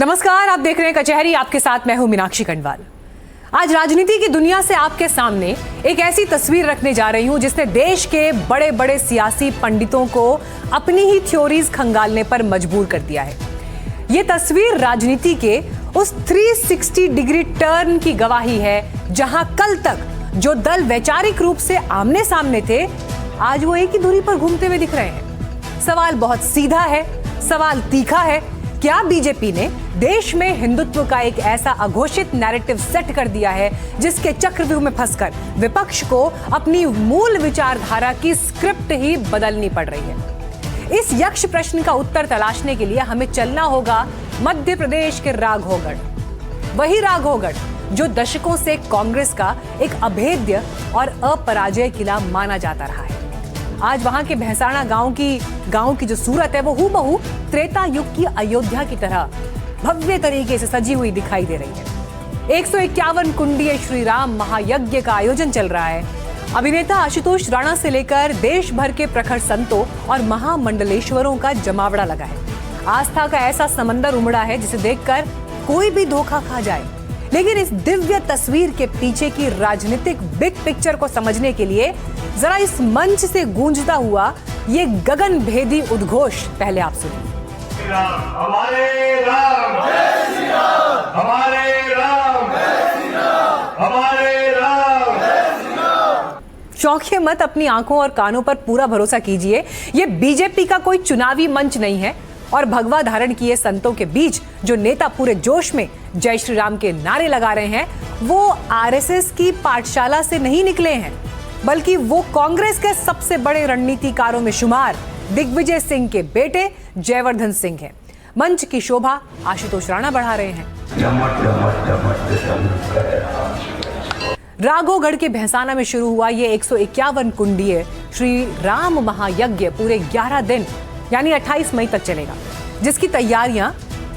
नमस्कार, आप देख रहे हैं कचहरी। आपके साथ मैं हूं मीनाक्षी खंडवाल। आज राजनीति की दुनिया से आपके सामने एक ऐसी तस्वीर रखने जा रही हूं जिसने देश के बड़े बड़े सियासी पंडितों को अपनी ही थ्योरीज खंगालने पर मजबूर कर दिया है। ये तस्वीर राजनीति के उस 360 डिग्री टर्न की गवाही है जहां कल तक जो दल वैचारिक रूप से आमने सामने थे, आज वो एक ही दूरी पर घूमते हुए दिख रहे हैं। सवाल बहुत सीधा है, सवाल तीखा है। क्या बीजेपी ने देश में हिंदुत्व का एक ऐसा अघोषित नैरेटिव सेट कर दिया है जिसके चक्रव्यूह में फंसकर विपक्ष को अपनी मूल विचारधारा की स्क्रिप्ट ही बदलनी पड़ रही है? इस यक्ष प्रश्न का उत्तर तलाशने के लिए हमें चलना होगा मध्य प्रदेश के राघोगढ़। वही राघोगढ़ जो दशकों से कांग्रेस का एक अभेद्य और अपराजय किला माना जाता रहा है। आज वहां के भैंसाना गांव की जो सूरत है वो हूबहू त्रेता युग की अयोध्या की तरह भव्य तरीके से सजी हुई दिखाई दे रही है। 151 कुंडीय श्री राम महायज्ञ का आयोजन चल रहा है। अभिनेता आशुतोष राणा से लेकर देश भर के प्रखर संतों और महामंडलेश्वरों का जमावड़ा लगा है। आस्था का ऐसा समंदर उमड़ा है जिसे देखकर कोई भी धोखा खा जाए। लेकिन इस दिव्य तस्वीर के पीछे की राजनीतिक बिग पिक्चर को समझने के लिए जरा इस मंच से गूंजता हुआ ये गगन भेदी उद्घोष पहले आप सुनिए। हमारे राम, हमारे राम, हमारे राम। चौंकिए मत, अपनी आंखों और कानों पर पूरा भरोसा कीजिए। ये बीजेपी का कोई चुनावी मंच नहीं है और भगवा धारण किए संतों के बीच जो नेता पूरे जोश में जय श्री राम के नारे लगा रहे हैं वो आरएसएस की पाठशाला से नहीं निकले हैं, बल्कि वो कांग्रेस के सबसे बड़े रणनीतिकारों में शुमार दिग्विजय सिंह के बेटे जयवर्धन सिंह हैं। मंच की शोभा आशुतोष राणा बढ़ा रहे हैं। राघोगढ़ के भैंसाना में शुरू हुआ ये 151 कुंडीय श्री राम महायज्ञ पूरे 11 दिन यानी 28 मई तक चलेगा, जिसकी तैयारियां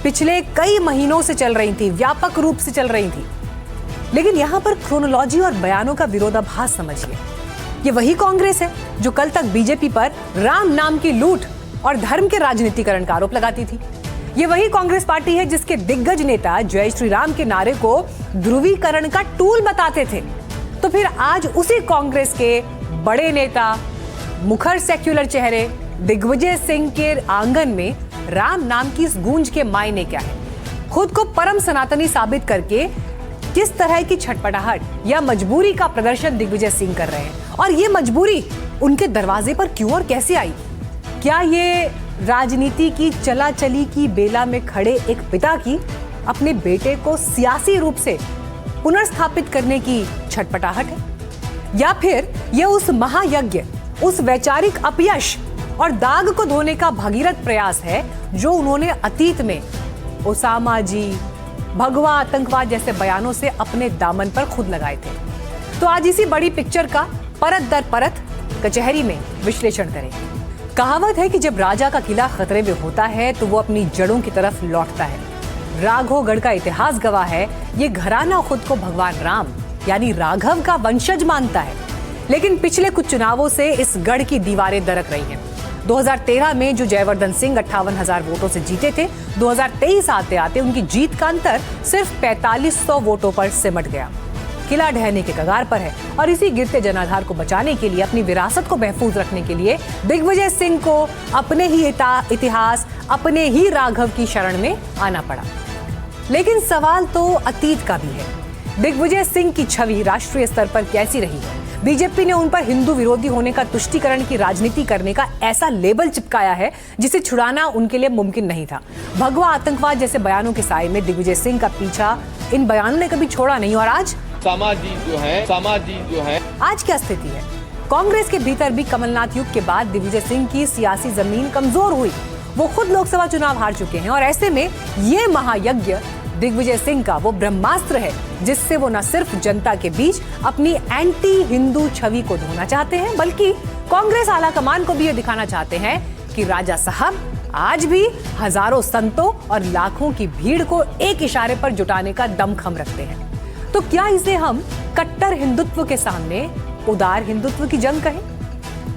पिछले कई महीनों से चल रही थी, व्यापक रूप से चल रही थी। लेकिन यहां पर क्रोनोलॉजी और बयानों का विरोधाभास समझिए। ये वही कांग्रेस है जो कल तक बीजेपी पर राम नाम की लूट और धर्म के राजनीतिकरण का आरोप लगाती थी। ये वही कांग्रेस पार्टी है जिसके दिग्गज नेता जय श्री राम के नारे को ध्रुवीकरण का टूल बताते थे। तो फिर आज उसी कांग्रेस के बड़े नेता, मुखर सेक्युलर चेहरे दिग्विजय सिंह के आंगन में राम नाम की इस गूंज के मायने क्या है? खुद को परम सनातनी साबित करके किस तरह की छटपटाहट या मजबूरी का प्रदर्शन दिग्विजय सिंह कर रहे हैं, और ये मजबूरी उनके दरवाजे पर क्यों और कैसे आई? क्या ये राजनीति की चला-चली की बेला में खड़े एक पिता की अपने बेटे को सियासी रूप से पुनर्स्थापित करने की छटपटाहट है, या फिर यह उस महायज्ञ, उस वैचारिक अपयश और दाग को धोने का भगीरथ प्रयास है जो उन्होंने अतीत में ओसामा जी, भगवा आतंकवाद जैसे बयानों से अपने दामन पर खुद लगाए थे? तो आज इसी बड़ी पिक्चर का परत दर परत कचहरी में विश्लेषण करेंगे। कहावत है कि जब राजा का किला खतरे में होता है तो वो अपनी जड़ों की तरफ लौटता है। राघोगढ़ का इतिहास गवाह है, ये घराना खुद को भगवान राम यानी राघव का वंशज मानता है। लेकिन पिछले कुछ चुनावों से इस गढ़ की दीवारें दरक रही हैं। 2013 में जो जयवर्धन सिंह 58,000 वोटों से जीते थे, 2023 आते आते उनकी जीत का अंतर सिर्फ 4500 वोटों पर सिमट गया। किला ढहने के कगार पर है और इसी गिरते जनाधार को बचाने के लिए, अपनी विरासत को महफूज रखने के लिए दिग्विजय सिंह को अपने ही इतिहास, अपने ही राघव की शरण में आना पड़ा। लेकिन सवाल तो अतीत का भी है। दिग्विजय सिंह की छवि राष्ट्रीय स्तर पर कैसी रही है? बीजेपी ने उन पर हिंदू विरोधी होने का, तुष्टीकरण की राजनीति करने का ऐसा लेबल चिपकाया है जिसे छुड़ाना उनके लिए मुमकिन नहीं था। भगवा आतंकवाद जैसे बयानों के साए में दिग्विजय सिंह का पीछा इन बयानों ने कभी छोड़ा नहीं। और आज सामाजिक जो है आज क्या स्थिति है? कांग्रेस के भीतर भी कमलनाथ युग के बाद दिग्विजय सिंह की सियासी जमीन कमजोर हुई। वो खुद लोकसभा चुनाव हार चुके हैं और ऐसे में ये महायज्ञ दिग्विजय सिंह का वो ब्रह्मास्त्र है जिससे वो न सिर्फ जनता के बीच अपनी एंटी हिंदू छवि को धोना चाहते हैं, बल्कि कांग्रेस आला कमान को भी ये दिखाना चाहते हैं कि राजा साहब आज भी हजारों संतों और लाखों की भीड़ को एक इशारे पर जुटाने का दमखम रखते हैं। तो क्या इसे हम कट्टर हिंदुत्व के सामने उदार हिंदुत्व की जंग कहें?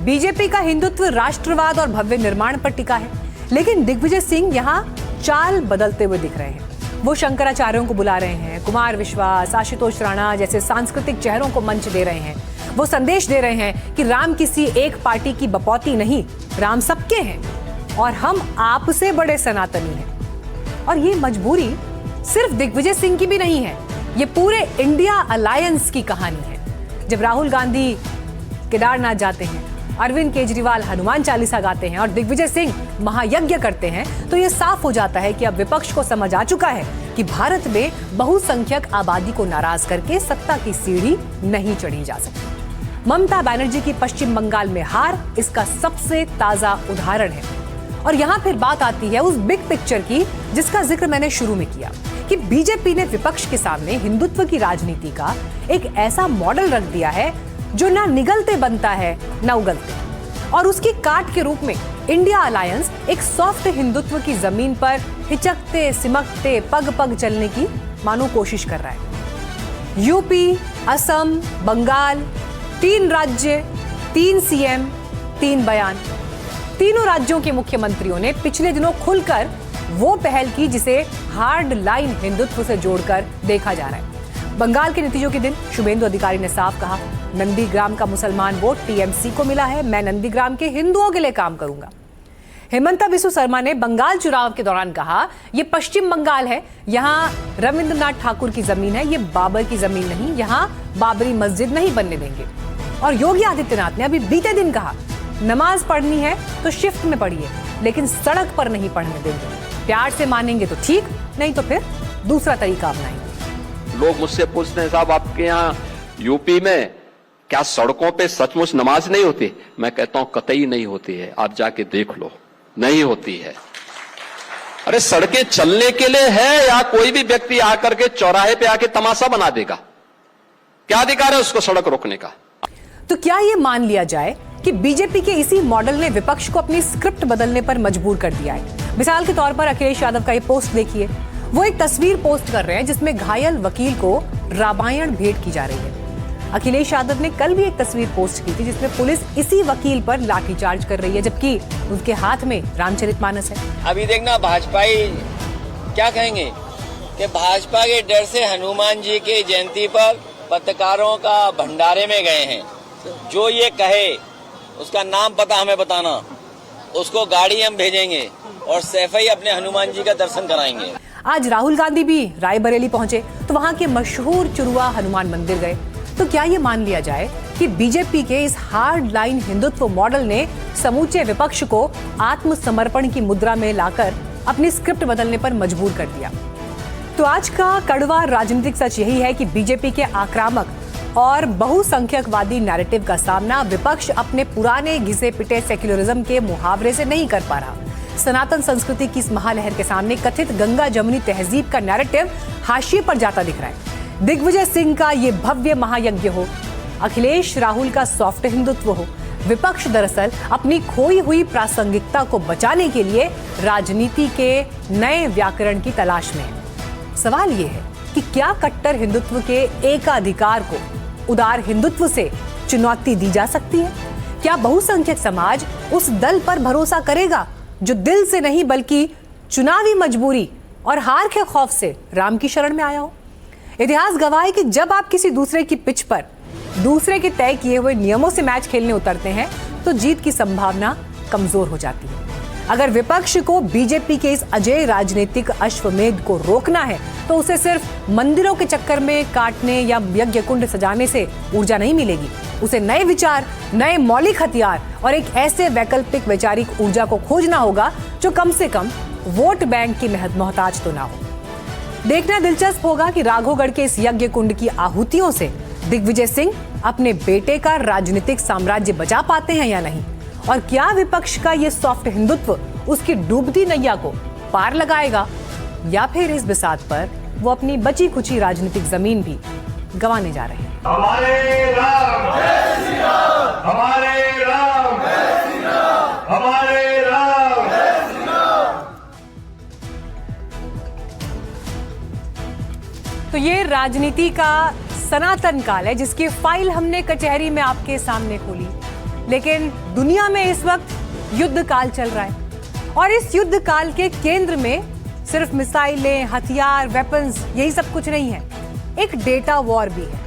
बीजेपी का हिंदुत्व राष्ट्रवाद और भव्य निर्माण पर टिका है, लेकिन दिग्विजय सिंह यहाँ चाल बदलते हुए दिख रहे हैं। वो शंकराचार्यों को बुला रहे हैं, कुमार विश्वास, आशुतोष राणा जैसे सांस्कृतिक चेहरों को मंच दे रहे हैं। वो संदेश दे रहे हैं कि राम किसी एक पार्टी की बपौती नहीं, राम सबके हैं और हम आपसे बड़े सनातनी हैं। और ये मजबूरी सिर्फ दिग्विजय सिंह की भी नहीं है, ये पूरे इंडिया अलायंस की कहानी है। जब राहुल गांधी केदारनाथ जाते हैं, अरविंद केजरीवाल हनुमान चालीसा गाते हैं और दिग्विजय सिंह महायज्ञ करते हैं, तो यह साफ हो जाता है कि अब विपक्ष को समझ आ चुका है कि भारत में बहुसंख्यक आबादी को नाराज करके सत्ता की सीढ़ी नहीं चढ़ी जा सकती। ममता बनर्जी की पश्चिम बंगाल में हार इसका सबसे ताजा उदाहरण है। और यहां फिर बात आती है उस बिग पिक्चर की जिसका जिक्र मैंने शुरू में किया कि बीजेपी ने विपक्ष के सामने हिंदुत्व की राजनीति का एक ऐसा मॉडल रख दिया है जो ना निगलते बनता है ना उगलते, और उसकी काट के रूप में इंडिया अलायंस एक सॉफ्ट हिंदुत्व की जमीन पर हिचकते सिमकते पग पग चलने की मानो कोशिश कर रहा है। यूपी, असम, बंगाल, 3 राज्य, 3 सीएम, 3 बयान। तीनों राज्यों के मुख्यमंत्रियों ने पिछले दिनों खुलकर वो पहल की जिसे हार्ड लाइन हिंदुत्व से जोड़कर देखा जा रहा है। बंगाल के नतीजों के दिन शुभेंदु अधिकारी ने साफ कहा, नंदीग्राम का मुसलमान वोट टीएमसी को मिला है, मैं नंदीग्राम के हिंदुओं के लिए काम करूंगा। हेमंता बिस्वा शर्मा ने बंगाल चुनाव के दौरान कहा, ये पश्चिम बंगाल है, यहाँ रविंद्रनाथ ठाकुर की जमीन है, ये बाबर की जमीन नहीं, यहाँ बाबरी मस्जिद नहीं बनने देंगे। और योगी आदित्यनाथ ने अभी बीते दिन कहा, नमाज पढ़नी है तो शिफ्ट में पढ़िए, लेकिन सड़क पर नहीं पढ़ने देंगे। प्यार से मानेंगे तो ठीक, नहीं तो फिर दूसरा तरीका अपनाएंगे। लोग मुझसे पूछते हैं, साहब आपके यहाँ यूपी में क्या सड़कों पे सचमुच नमाज नहीं होती? मैं कहता हूं कतई नहीं होती है, आप जाके देख लो, नहीं होती है। अरे सड़कें चलने के लिए है या कोई भी व्यक्ति आकर के चौराहे पे आके तमाशा बना देगा? क्या अधिकार है उसको सड़क रोकने का? तो क्या ये मान लिया जाए कि बीजेपी के इसी मॉडल ने विपक्ष को अपनी स्क्रिप्ट बदलने पर मजबूर कर दिया है? मिसाल के तौर पर अखिलेश यादव का ये पोस्ट देखिए, वो एक तस्वीर पोस्ट कर रहे हैं जिसमें घायल वकील को रामायण भेंट की जा रही है। अखिलेश यादव ने कल भी एक तस्वीर पोस्ट की थी जिसमें पुलिस इसी वकील पर लाठीचार्ज कर रही है, जबकि उनके हाथ में रामचरितमानस है। अभी देखना भाजपाई क्या कहेंगे कि भाजपा के डर से हनुमान जी की जयंती पर पत्रकारों का भंडारे में गए हैं। जो ये कहे उसका नाम पता हमें बताना, उसको गाड़ी हम भेजेंगे और सैफ ही अपने हनुमान जी का दर्शन कराएंगे। आज राहुल गांधी भी रायबरेली पहुंचे तो वहां के मशहूर चुरुआ हनुमान मंदिर गए। तो क्या ये मान लिया जाए कि बीजेपी के इस हार्ड लाइन हिंदुत्व मॉडल ने समूचे विपक्ष को आत्मसमर्पण की मुद्रा में लाकर अपनी स्क्रिप्ट बदलने पर मजबूर कर दिया? तो आज का कड़वा राजनीतिक सच यही है कि बीजेपी के आक्रामक और बहुसंख्यकवादी नैरेटिव का सामना विपक्ष अपने पुराने घिसे पिटे सेक्युलरिज्म के मुहावरे से नहीं कर पा रहा। सनातन संस्कृति की इस महालहर के सामने कथित गंगा जमुनी तहजीब का नैरेटिव हाशिए पर जाता दिख रहा है। दिग्विजय सिंह का ये भव्य महायज्ञ हो, अखिलेश राहुल का सॉफ्ट हिंदुत्व हो, विपक्ष दरअसल अपनी खोई हुई प्रासंगिकता को बचाने के लिए राजनीति के नए व्याकरण की तलाश में है। सवाल ये है कि क्या कट्टर हिंदुत्व के एकाधिकार को उदार हिंदुत्व से चुनौती दी जा सकती है? क्या बहुसंख्यक समाज उस दल पर भरोसा करेगा जो दिल से नहीं बल्कि चुनावी मजबूरी और हार के खौफ से राम की शरण में आया हो? इतिहास गवाह है कि जब आप किसी दूसरे की पिच पर दूसरे के तय किए हुए नियमों से मैच खेलने उतरते हैं तो जीत की संभावना कमजोर हो जाती है। अगर विपक्ष को बीजेपी के इस अजय राजनीतिक अश्वमेध को रोकना है तो उसे सिर्फ मंदिरों के चक्कर में काटने या यज्ञ कुंड सजाने से ऊर्जा नहीं मिलेगी। उसे नए विचार, नए मौलिक हथियार और एक ऐसे वैकल्पिक वैचारिक ऊर्जा को खोजना होगा जो कम से कम वोट बैंक की मोहताज तो ना हो। देखना दिलचस्प होगा कि राघोगढ़ के इस यज्ञ कुंड की आहुतियों से दिग्विजय सिंह अपने बेटे का राजनीतिक साम्राज्य बचा पाते हैं या नहीं, और क्या विपक्ष का ये सॉफ्ट हिंदुत्व उसकी डूबती नैया को पार लगाएगा, या फिर इस बिसात पर वो अपनी बची खुची राजनीतिक जमीन भी गंवाने जा रहे हैं। हमारे राम, हमारे राम, हमारे राम। तो ये राजनीति का सनातन काल है जिसकी फाइल हमने कचहरी में आपके सामने खोली, लेकिन दुनिया में इस वक्त युद्ध काल चल रहा है और इस युद्ध काल के केंद्र में सिर्फ मिसाइलें, हथियार, वेपन्स यही सब कुछ नहीं है, एक डेटा वॉर भी है,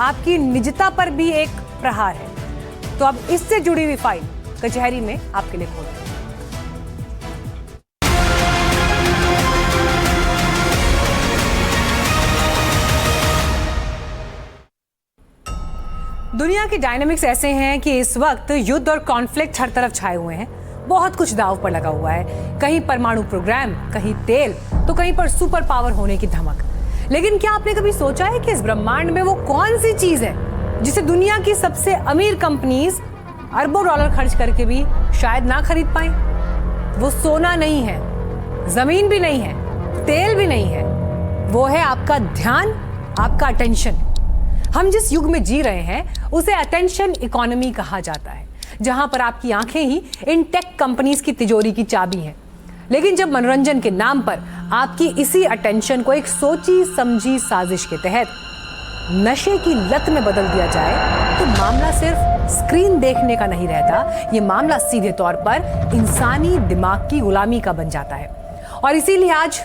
आपकी निजता पर भी एक प्रहार है। तो अब इससे जुड़ी हुई फाइल कचहरी में आपके लिए खोल। दुनिया के डायनामिक्स ऐसे हैं कि इस वक्त युद्ध और कॉन्फ्लिक्ट हर तरफ छाए हुए हैं। बहुत कुछ दांव पर लगा हुआ है, कहीं परमाणु प्रोग्राम, कहीं तेल, तो कहीं पर सुपर पावर होने की धमक। लेकिन क्या आपने कभी सोचा है कि इस ब्रह्मांड में वो कौन सी चीज है जिसे दुनिया की सबसे अमीर कंपनीज अरबों डॉलर खर्च करके भी शायद ना खरीद पाए? वो सोना नहीं है, जमीन भी नहीं है, तेल भी नहीं है, वो है आपका ध्यान, आपका अटेंशन। हम जिस युग में जी रहे हैं उसे अटेंशन इकोनॉमी कहा जाता है, जहां पर आपकी आंखें ही इन टेक कंपनीज की तिजोरी की चाबी हैं। लेकिन जब मनोरंजन के नाम पर आपकी इसी अटेंशन को एक सोची समझी साजिश के तहत नशे की लत में बदल दिया जाए तो मामला सिर्फ स्क्रीन देखने का नहीं रहता, ये मामला सीधे तौर पर इंसानी दिमाग की गुलामी का बन जाता है। और इसीलिए आज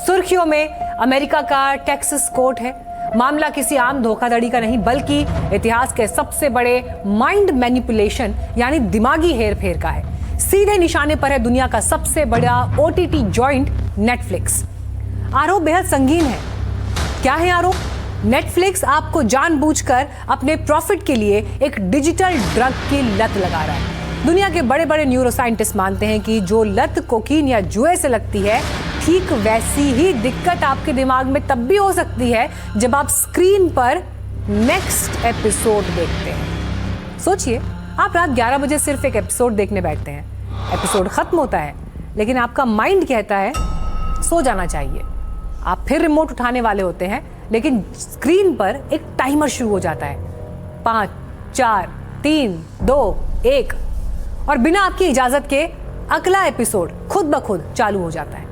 सुर्खियों में अमेरिका का टेक्सास कोर्ट है। मामला किसी आम धोखाधड़ी का नहीं, बल्कि इतिहास के सबसे बड़े माइंड मैनिपुलेशन यानी दिमागी हेरफेर का है। सीधे निशाने पर है दुनिया का सबसे बड़ा ओटीटी जॉइंट नेटफ्लिक्स। आरोप बेहद संगीन है। क्या है आरोप? नेटफ्लिक्स आपको जानबूझकर अपने प्रॉफिट के लिए एक डिजिटल ड्रग की लत लगा रहा है। दुनिया के बड़े बड़े न्यूरोसाइंटिस्ट मानते हैं कि जो लत कोकीन या जुए से लगती है, ठीक वैसी ही दिक्कत आपके दिमाग में तब भी हो सकती है जब आप स्क्रीन पर नेक्स्ट एपिसोड देखते हैं। सोचिए, आप रात 11 बजे सिर्फ एक एपिसोड देखने बैठते हैं, एपिसोड खत्म होता है, लेकिन आपका माइंड कहता है सो जाना चाहिए। आप फिर रिमोट उठाने वाले होते हैं, लेकिन स्क्रीन पर एक टाइमर शुरू हो जाता है, 5, 4, 3, 2, 1, और बिना आपकी इजाजत के अगला एपिसोड खुद ब खुद चालू हो जाता है।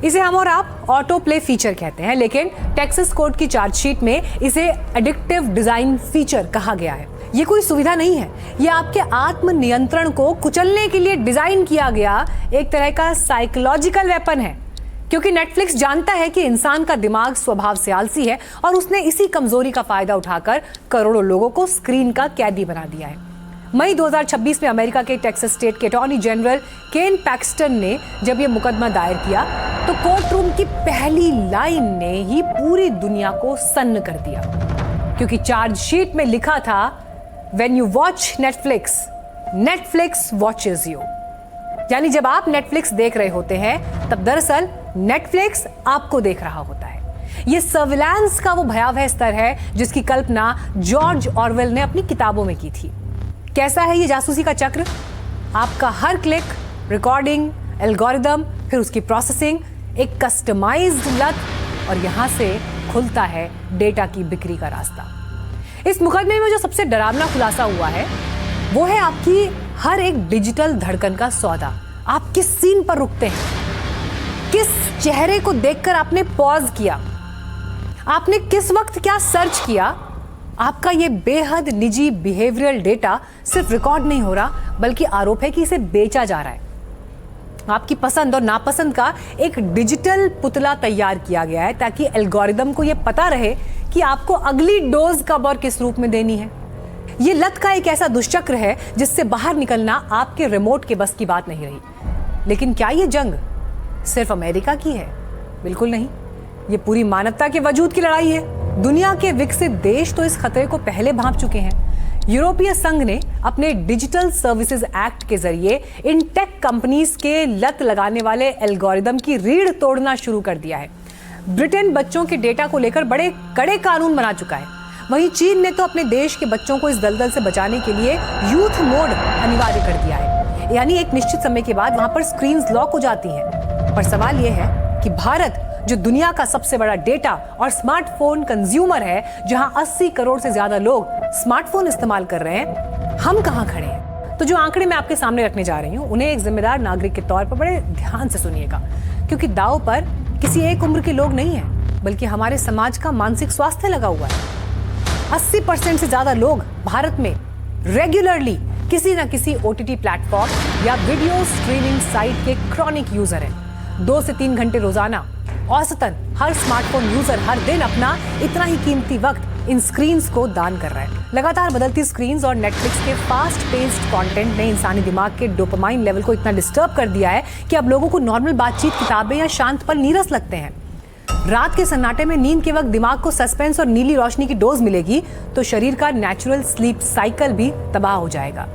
इसे हम और आप ऑटो प्ले फीचर कहते हैं, लेकिन टेक्सास कोर्ट की चार्जशीट में इसे एडिक्टिव डिजाइन फीचर कहा गया है। ये कोई सुविधा नहीं है, ये आपके आत्म नियंत्रण को कुचलने के लिए डिजाइन किया गया एक तरह का साइकोलॉजिकल वेपन है। क्योंकि नेटफ्लिक्स जानता है कि इंसान का दिमाग स्वभाव से आलसी है और उसने इसी कमजोरी का फायदा उठाकर करोड़ों लोगों को स्क्रीन का कैदी बना दिया है। मई 2026 में अमेरिका के टेक्सास स्टेट के अटॉर्नी जनरल केन पैक्सटन ने जब यह मुकदमा दायर किया तो कोर्ट रूम की पहली लाइन ने ही पूरी दुनिया को सन्न कर दिया, क्योंकि चार्जशीट में लिखा था, when you watch Netflix, Netflix watches you. यानी जब आप नेटफ्लिक्स देख रहे होते हैं तब दरअसल नेटफ्लिक्स आपको देख रहा होता है। यह सर्विलांस का वो भयावह स्तर है जिसकी कल्पना जॉर्ज ऑरवेल ने अपनी किताबों में की थी। कैसा है ये जासूसी का चक्र? आपका हर क्लिक, रिकॉर्डिंग, एल्गोरिदम, फिर उसकी प्रोसेसिंग, एक कस्टमाइज्ड लत, और यहां से खुलता है डेटा की बिक्री का रास्ता। इस मुकदमे में जो सबसे डरावना खुलासा हुआ है वो है आपकी हर एक डिजिटल धड़कन का सौदा। आप किस सीन पर रुकते हैं, किस चेहरे को देखकर आपने पॉज किया, आपने किस वक्त क्या सर्च किया। आपका ये बेहद निजी बिहेवियरल डेटा सिर्फ रिकॉर्ड नहीं हो रहा, बल्कि आरोप है कि इसे बेचा जा रहा है। आपकी पसंद और नापसंद का एक डिजिटल पुतला तैयार किया गया है ताकि एल्गोरिदम को यह पता रहे कि आपको अगली डोज कब और किस रूप में देनी है। ये लत का एक ऐसा दुष्चक्र है जिससे बाहर निकलना आपके रिमोट के बस की बात नहीं रही। लेकिन क्या ये जंग सिर्फ अमेरिका की है? बिल्कुल नहीं, ये पूरी मानवता के वजूद की लड़ाई है। दुनिया के विकसित देश तो इस खतरे को पहले भांप चुके हैं। यूरोपीय संघ ने अपने डिजिटल सर्विसेज एक्ट के जरिए इन टेक कंपनीज के लत लगाने वाले एल्गोरिदम की रीढ़ तोड़ना शुरू कर दिया है। ब्रिटेन बच्चों के डेटा को लेकर बड़े कड़े कानून बना चुका है। वहीं चीन ने तो अपने देश के बच्चों को इस दलदल से बचाने के लिए यूथ मोड अनिवार्य कर दिया है, यानी एक निश्चित समय के बाद वहां पर स्क्रीन्स लॉक हो जाती हैं। पर सवाल यह है कि भारत, जो दुनिया का सबसे बड़ा डेटा और स्मार्टफोन कंज्यूमर है, जहां 80 करोड़ से ज्यादा लोग स्मार्टफोन इस्तेमाल कर रहे हैं, हम कहां खड़े हैं? तो जो आंकड़े मैं आपके सामने रखने जा रही हूं, उन्हें एक जिम्मेदार नागरिक के तौर पर बड़े ध्यान से सुनिएगा, क्योंकि दांव पर किसी एक उम्र के लोग नहीं है, बल्कि हमारे समाज का मानसिक स्वास्थ्य लगा हुआ है। 80% से ज्यादा लोग भारत में रेगुलरली किसी न किसी OTT प्लेटफॉर्म या वीडियो स्ट्रीमिंग साइट के क्रॉनिक यूजर हैं। 2 से 3 घंटे रोजाना औसतन हर स्मार्टफोन यूजर हर दिन अपना इतना ही कीमती वक्त इन स्क्रीन्स को दान कर रहा है। लगातार बदलती स्क्रीन्स और नेटफ्लिक्स के फास्ट पेस्ड कंटेंट ने इंसानी दिमाग के डोपामाइन लेवल को इतना डिस्टर्ब कर दिया है कि अब लोगों को नॉर्मल बातचीत, किताबें या शांत पल नीरस लगते हैं। रात के सन्नाटे में नींद के वक्त दिमाग को सस्पेंस और नीली रोशनी की डोज मिलेगी तो शरीर का नेचुरल स्लीप साइकिल भी तबाह हो जाएगा।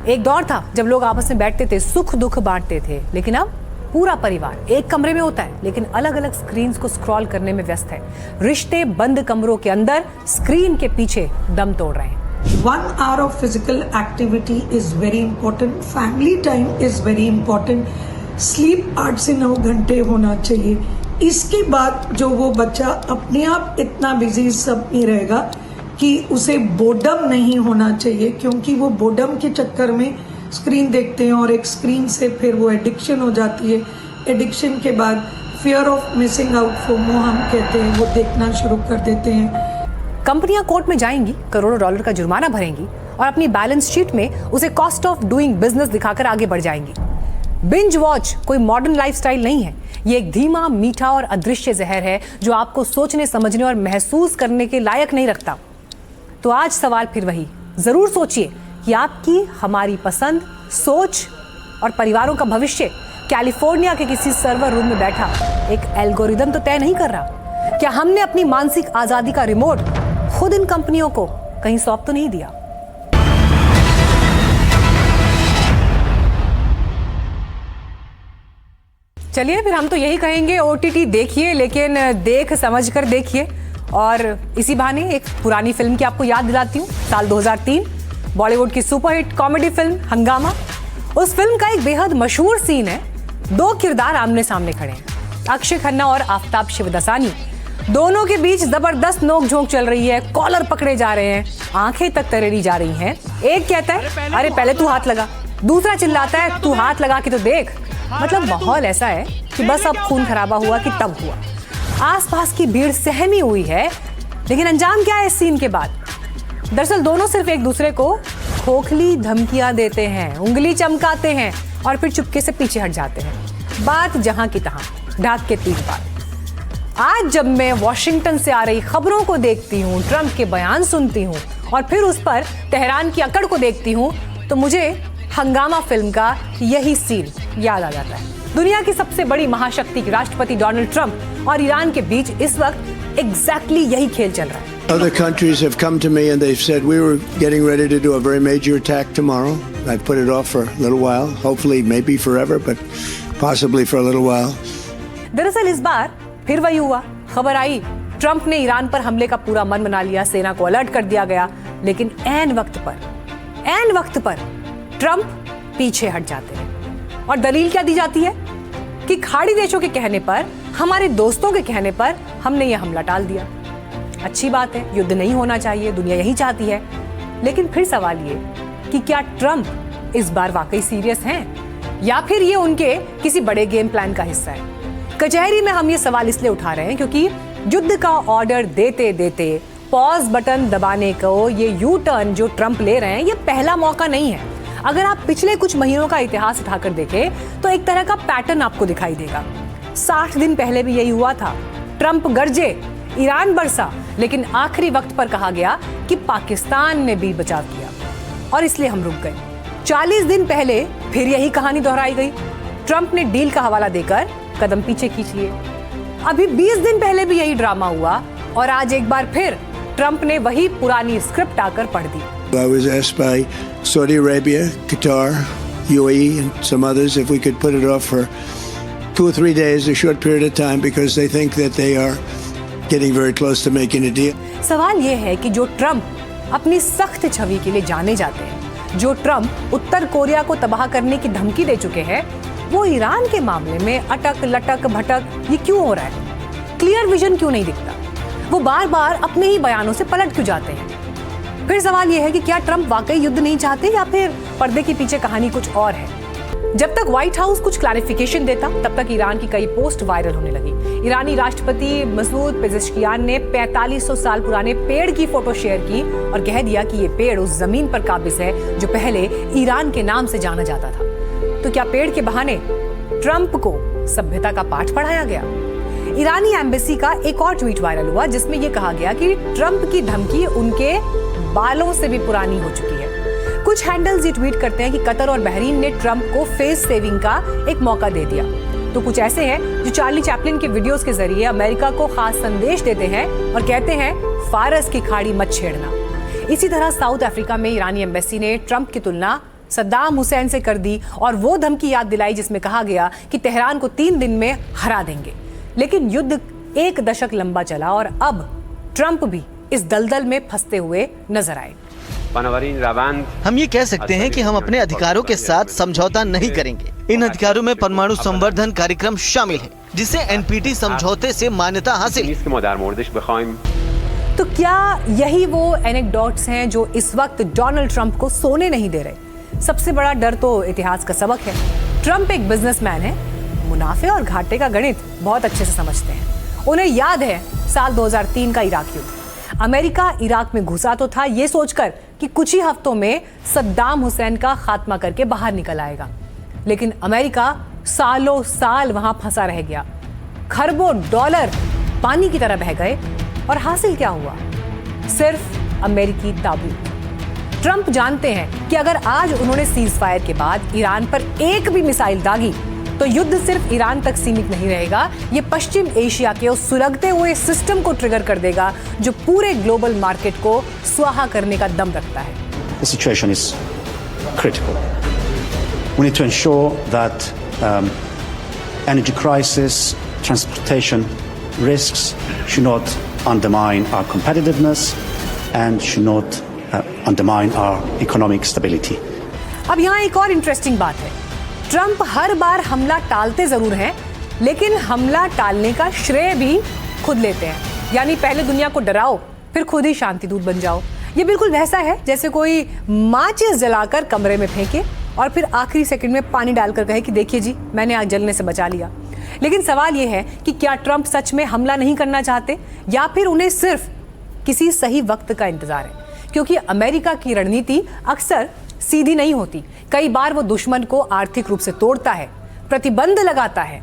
एक दौर था जब लोग आपस में बैठते थे, सुख दुख बांटते थे, लेकिन अब पूरा परिवार एक कमरे में होता है लेकिन अलग अलग स्क्रीन्स को स्क्रॉल करने में व्यस्त है। रिश्ते बंद कमरों के अंदर स्क्रीन के पीछे दम तोड़ रहे हैं। 1 hour of physical activity is very important. Family time is very important. Sleep 8 से 9 घंटे होना चाहिए। इसके बाद जो वो बच्चा अपने आप इतना बिजी सब में रहेगा कि उसे बोर्डम नहीं होना चाहिए, क्योंकि वो बोर्डम के चक्कर में स्क्रीन देखते हैं और एक स्क्रीन से फिर वो एडिक्शन हो जाती है। एडिक्शन के बाद fear of missing out, FOMO हम कहते हैं, वो देखना शुरू कर देते हैं। कंपनियां कोर्ट में जाएंगी, करोड़ों डॉलर का जुर्माना भरेंगी और अपनी बैलेंस शीट में उसे कॉस्ट ऑफ डूइंग बिजनेस दिखाकर आगे बढ़ जाएंगी। बिंज वॉच कोई मॉडर्न लाइफस्टाइल नहीं है, ये एक धीमा, मीठा और अदृश्य जहर है जो आपको सोचने, समझने और महसूस करने के लायक नहीं रखता। तो आज सवाल फिर वही, जरूर सोचिए कि आपकी, हमारी पसंद, सोच और परिवारों का भविष्य कैलिफोर्निया के किसी सर्वर रूम में बैठा एक एल्गोरिदम तो तय नहीं कर रहा। क्या हमने अपनी मानसिक आजादी का रिमोट खुद इन कंपनियों को कहीं सौंप तो नहीं दिया? चलिए फिर हम तो यही कहेंगे, OTT देखिए, लेकिन देख समझ कर देखिए। और इसी बहाने एक पुरानी फिल्म की आपको याद दिलाती हूँ। साल 2003 बॉलीवुड की सुपरहिट कॉमेडी फिल्म हंगामा। उस फिल्म का एक बेहद मशहूर सीन है, 2 किरदार आमने सामने खड़े हैं, अक्षय खन्ना और आफताब शिवदसानी। दोनों के बीच जबरदस्त नोकझोंक चल रही है, कॉलर पकड़े जा रहे हैं, आंखें तक तरेरी जा रही हैं। एक कहता है अरे पहले तू हाथ लगा, दूसरा चिल्लाता है तू हाथ लगा के तो देख। मतलब माहौल ऐसा है कि बस अब खून खराबा हुआ कि तब हुआ। आसपास की भीड़ सहमी हुई है, लेकिन अंजाम क्या है इस सीन के बाद? दरअसल दोनों सिर्फ एक दूसरे को खोखली धमकियां देते हैं, उंगली चमकाते हैं और फिर चुपके से पीछे हट जाते हैं। बात जहां की तहां, ढाक के तीर पार। आज जब मैं वॉशिंगटन से आ रही खबरों को देखती हूँ, ट्रंप के बयान सुनती हूँ और फिर उस पर तेहरान की अकड़ को देखती हूँ, तो मुझे हंगामा फिल्म का यही सीन याद आ जाता है। दुनिया की सबसे बड़ी महाशक्ति राष्ट्रपति डोनाल्ड ट्रंप और ईरान के बीच इस वक्त एग्जैक्टली यही खेल चल रहा है। Other countries have come to me and they've said we were getting ready to do a very major attack tomorrow. I've put it off for a little while, hopefully maybe forever, but possibly for a little while. दरअसल इस बार फिर वही हुआ। खबर आई Trump ने Iran पर हमले का पूरा मन बना लिया, सेना को अलर्ट कर दिया गया, लेकिन ऐन वक्त पर ट्रंप पीछे हट जाते हैं। और दलील क्या दी जाती है कि खाड़ी देशों के कहने पर, हमारे दोस्तों के कहने पर हमने यह हमला टाल दिया। अच्छी बात है, युद्ध नहीं होना चाहिए, दुनिया यही चाहती है। लेकिन फिर सवाल ये कि क्या ट्रंप इस बार वाकई सीरियस हैं या फिर ये उनके किसी बड़े गेम प्लान का हिस्सा है? कचहरी में हम ये सवाल इसलिए उठा रहे हैं क्योंकि युद्ध का ऑर्डर देते देते पॉज बटन दबाने को ये यू टर्न जो ट्रंप ले रहे हैं, ये पहला मौका नहीं है। अगर आप पिछले कुछ महीनों का इतिहास उठाकर देखें तो एक तरह का पैटर्न आपको दिखाई देगा। 60 दिन पहले भी यही हुआ था। ट्रंप गरजे, ईरान बरसा, लेकिन आखिरी वक्त पर कहा गया कि पाकिस्तान ने भी बचाव किया और इसलिए हम रुक गए। 40 दिन पहले फिर यही कहानी दोहराई गई, ट्रंप ने डील का हवाला देकर कदम पीछे खींच लिए। अभी 20 दिन पहले भी यही ड्रामा हुआ और आज एक बार फिर ट्रंप ने वही पुरानी स्क्रिप्ट आकर पढ़ दी। I was asked by Saudi Arabia, Qatar, UAE and some others if we could put it off for 2 or 3 days, a short period of time, because they think that they are getting very close to making a deal. सवाल ये है कि जो Trump अपनी सख्त छवि के लिए जाने जाते हैं, जो ट्रंप उत्तर कोरिया को तबाह करने की धमकी दे चुके हैं, वो ईरान के मामले में अटक लटक भटक ये क्यों हो रहा है? क्लियर विजन क्यों नहीं दिखता? वो बार बार अपने ही बयानों से पलट क्यों जाते हैं? फिर सवाल यह है कि क्या ट्रंप वाकई युद्ध नहीं चाहते या फिर पर्दे के पीछे कहानी कुछ और है? जब तक व्हाइट हाउस कुछ क्लैरिफिकेशन देता, तब तक ईरान की कई पोस्ट वायरल होने लगी। ईरानी राष्ट्रपति मसूद पेजेश्कियान ने 4500 साल पुराने पेड़ की फोटो शेयर की और कह दिया कि ये पेड़ उस जमीन पर काबिज है जो पहले ईरान के नाम से जाना जाता था। तो क्या पेड़ के बहाने ट्रंप को सभ्यता का पाठ पढ़ाया गया? ईरानी एम्बेसी का एक और ट्वीट वायरल हुआ जिसमें यह कहा गया कि ट्रंप की धमकी उनके बालों से भी पुरानी हो चुकी है। कुछ हैंडल्स ये ट्वीट करते हैं कि कतर और बहरीन ने ट्रंप को फेस सेविंग का एक मौका दे दिया, तो कुछ ऐसे हैं जो चार्ली चैपलिन के वीडियोस के जरिए अमेरिका को खास संदेश देते हैं और कहते हैं फारस की खाड़ी मत छेड़ना। इसी तरह साउथ अफ्रीका में ईरानी एम्बेसी ने ट्रंप की तुलना सद्दाम हुसैन से कर दी और वो धमकी याद दिलाई जिसमें कहा गया कि तेहरान को 3 दिन में हरा देंगे। लेकिन युद्ध 1 दशक लंबा चला और अब ट्रंप भी इस दलदल में फंसते हुए नजर आए। हम ये कह सकते हैं कि हम अपने अधिकारों के साथ समझौता नहीं करेंगे। इन अधिकारों में परमाणु संवर्धन कार्यक्रम शामिल है, जिसे एनपीटी समझौते से मान्यता हासिल है। तो क्या यही वो एनेक्डोट्स हैं जो इस वक्त डोनाल्ड ट्रंप को सोने नहीं दे रहे? सबसे बड़ा डर तो इतिहास का सबक है। ट्रंप एक बिजनेसमैन है, मुनाफे और घाटे का गणित बहुत अच्छे से समझते हैं। उन्हें याद है साल 2003 का इराक युद्ध। अमेरिका इराक में घुसा तो था ये सोचकर कि कुछ ही हफ्तों में सद्दाम हुसैन का खात्मा करके बाहर निकल आएगा, लेकिन अमेरिका सालों साल वहां फंसा रह गया। खरबों डॉलर पानी की तरह बह गए और हासिल क्या हुआ? सिर्फ अमेरिकी ताबूत। ट्रंप जानते हैं कि अगर आज उन्होंने सीज फायर के बाद ईरान पर एक भी मिसाइल दागी तो युद्ध सिर्फ ईरान तक सीमित नहीं रहेगा, ये पश्चिम एशिया के उस सुलगते हुए सिस्टम को ट्रिगर कर देगा जो पूरे ग्लोबल मार्केट को स्वाहा करने का दम रखता है। The situation is critical. We need to ensure that energy crisis, transportation risks should not undermine our competitiveness and should not undermine our economic stability. अब यहाँ एक और इंटरेस्टिंग बात है। ट्रंप हर बार हमला टालते जरूर हैं, लेकिन हमला टालने का श्रेय भी खुद लेते हैं। यानी पहले दुनिया को डराओ, फिर खुद ही शांति दूत बन जाओ। ये बिल्कुल वैसा है जैसे कोई माचिस जलाकर कमरे में फेंके और फिर आखिरी सेकंड में पानी डालकर कहे कि देखिए जी, मैंने आग जलने से बचा लिया। लेकिन सवाल ये है कि क्या ट्रंप सच में हमला नहीं करना चाहते या फिर उन्हें सिर्फ किसी सही वक्त का इंतजार है? क्योंकि अमेरिका की रणनीति अक्सर सीधी नहीं होती। कई बार वो दुश्मन को आर्थिक रूप से तोड़ता है, प्रतिबंध लगाता है,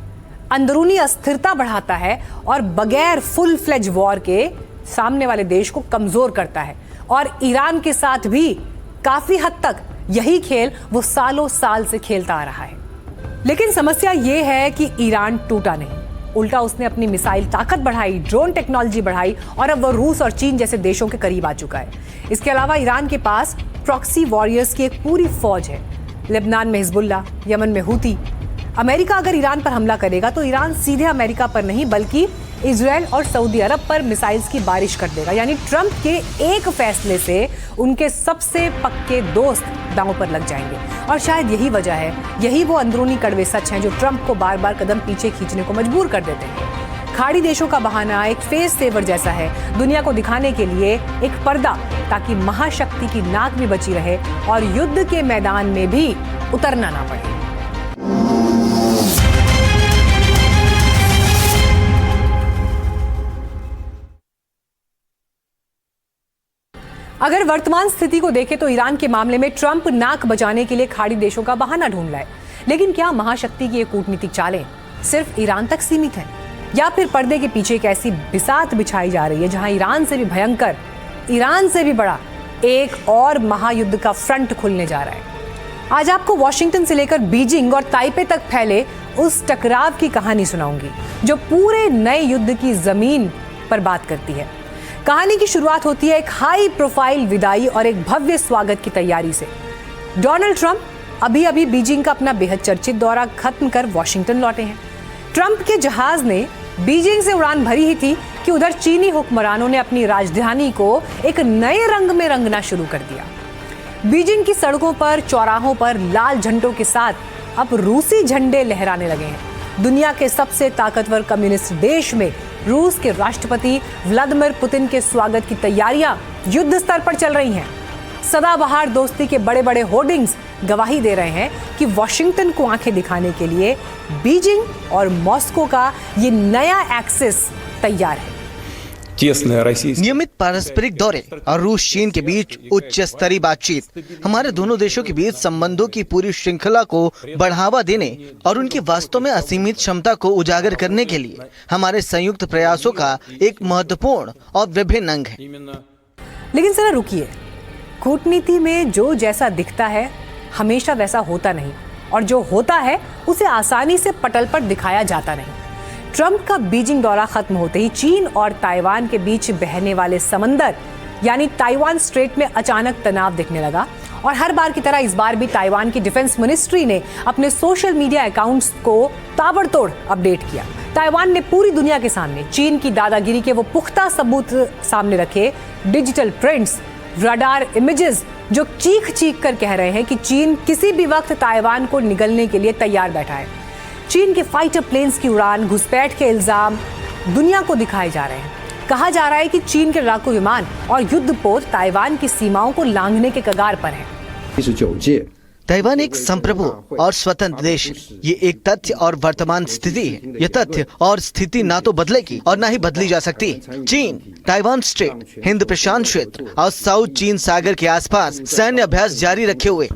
अंदरूनी अस्थिरता बढ़ाता है और बगैर फुल फ्लेज वॉर के सामने वाले देश को कमजोर करता है। और ईरान के साथ भी काफी हद तक यही खेल वो सालों साल से खेलता आ रहा है। लेकिन समस्या ये है कि ईरान टूटा नहीं, उल्टा उसने अपनी मिसाइल ताकत बढ़ाई, ड्रोन टेक्नोलॉजी बढ़ाई और अब वो रूस और चीन जैसे देशों के करीब आ चुका है। इसके अलावा ईरान के पास प्रॉक्सी वॉरियर्स की एक पूरी फौज है। लेबनान में हिजबुल्ला, यमन में हूती। अमेरिका अगर ईरान पर हमला करेगा तो ईरान सीधे अमेरिका पर नहीं बल्कि इजराइल और सऊदी अरब पर मिसाइल्स की बारिश कर देगा। यानी ट्रंप के एक फैसले से उनके सबसे पक्के दोस्त दांव पर लग जाएंगे। और शायद यही वजह है, यही वो अंदरूनी कड़वे सच हैं जो ट्रंप को बार बार कदम पीछे खींचने को मजबूर कर देते हैं। खाड़ी देशों का बहाना एक फेस सेवर जैसा है, दुनिया को दिखाने के लिए एक पर्दा, ताकि महाशक्ति की नाक भी बची रहे और युद्ध के मैदान में भी उतरना ना पड़े। अगर वर्तमान स्थिति को देखें तो ईरान के मामले में ट्रंप नाक बचाने के लिए खाड़ी देशों का बहाना ढूंढ लाए। लेकिन क्या महाशक्ति की ये कूटनीतिक चालें सिर्फ ईरान तक सीमित हैं या फिर पर्दे के पीछे एक ऐसी बिसात बिछाई जा रही है जहां ईरान से भी भयंकर, ईरान से भी बड़ा एक और महायुद्ध का फ्रंट खुलने जा रहा है? आज आपको वॉशिंगटन से लेकर बीजिंग और ताइपे तक फैले उस टकराव की कहानी सुनाऊंगी जो पूरे नए युद्ध की जमीन पर बात करती है। कहानी की शुरुआत होती है एक हाई प्रोफाइल विदाई और एक भव्य स्वागत की तैयारी से। डोनाल्ड ट्रंप अभी अभी बीजिंग का अपना बेहद चर्चित दौरा खत्म कर वॉशिंगटन लौटे हैं। ट्रंप के जहाज ने बीजिंग से उड़ान भरी ही थी कि उधर चीनी हुक्मरानों ने अपनी राजधानी को एक नए रंग में रंगना शुरू कर दिया। बीजिंग की सड़कों पर, चौराहों पर लाल झंडों के साथ अब रूसी झंडे लहराने लगे हैं। दुनिया के सबसे ताकतवर कम्युनिस्ट देश में रूस के राष्ट्रपति व्लादिमीर पुतिन के स्वागत की तैयारियां युद्ध स्तर पर चल रही हैं। सदाबहार दोस्ती के बड़े बड़े होर्डिंग्स गवाही दे रहे हैं कि वॉशिंगटन को आंखें दिखाने के लिए बीजिंग और मॉस्को का ये नया एक्सिस तैयार है। नियमित पारस्परिक दौरे और रूस चीन के बीच उच्च स्तरीय बातचीत हमारे दोनों देशों के बीच संबंधों की पूरी श्रृंखला को बढ़ावा देने और उनकी वास्तव में असीमित क्षमता को उजागर करने के लिए हमारे संयुक्त प्रयासों का एक महत्वपूर्ण और विभिन्न अंग है। लेकिन जरा रुकिए, कूटनीति में जो जैसा दिखता है हमेशा वैसा होता नहीं, और जो होता है उसे आसानी से पटल पर दिखाया जाता नहीं। ट्रंप का बीजिंग दौरा खत्म होते ही चीन और ताइवान के बीच बहने वाले समंदर यानी ताइवान स्ट्रेट में अचानक तनाव दिखने लगा, और हर बार की तरह इस बार भी ताइवान की डिफेंस मिनिस्ट्री ने अपने सोशल मीडिया अकाउंट्स को ताबड़तोड़ अपडेट किया। ताइवान ने पूरी दुनिया के सामने चीन की दादागिरी के वो पुख्ता सबूत सामने रखे, डिजिटल प्रिंट्स, रडार इमेजेस जो चीख चीख कर कह रहे हैं कि चीन किसी भी वक्त ताइवान को निगलने के लिए तैयार बैठा है। चीन के फाइटर प्लेन्स की उड़ान, घुसपैठ के इल्जाम दुनिया को दिखाए जा रहे हैं। कहा जा रहा है कि चीन के लड़ाकू विमान और युद्धपोत ताइवान की सीमाओं को लांघने के कगार पर हैं। ताइवान एक संप्रभु और स्वतंत्र देश है। ये एक तथ्य और वर्तमान स्थिति है। यह तथ्य और स्थिति ना तो बदलेगी और ना ही बदली जा सकती। चीन ताइवान स्ट्रेट, हिंद प्रशांत क्षेत्र और साउथ चीन सागर के आसपास सैन्य अभ्यास जारी रखे हुए।